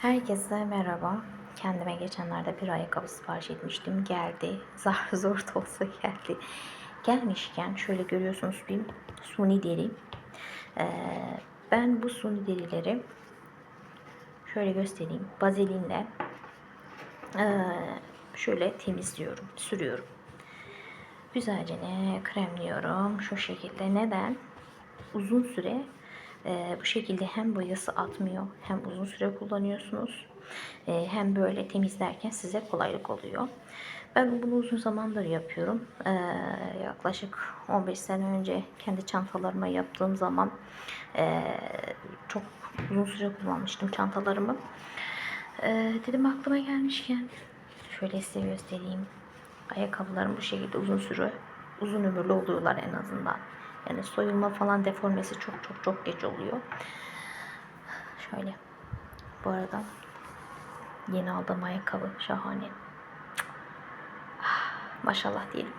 Herkese merhaba. Kendime geçenlerde bir ayakkabı sipariş etmiştim. Geldi. Zar zor da olsa geldi. Gelmişken şöyle görüyorsunuz bir suni deri. Ben bu suni derileri şöyle göstereyim. Vazelinle şöyle temizliyorum, sürüyorum. Güzelce kremliyorum şu şekilde. Neden? Uzun süre bu şekilde hem boyası atmıyor hem uzun süre kullanıyorsunuz. Hem böyle temizlerken size kolaylık oluyor. Ben bunu uzun zamandır yapıyorum. Yaklaşık 15 sene önce kendi çantalarıma yaptığım zaman çok uzun süre kullanmıştım çantalarımı. Dedim aklıma gelmişken şöyle size göstereyim. Ayakkabılarım bu şekilde uzun ömürlü oluyorlar en azından. Yani soyulma falan deformesi çok geç oluyor. Şöyle. Bu arada yeni aldığım ayakkabı şahane. Maşallah diyelim.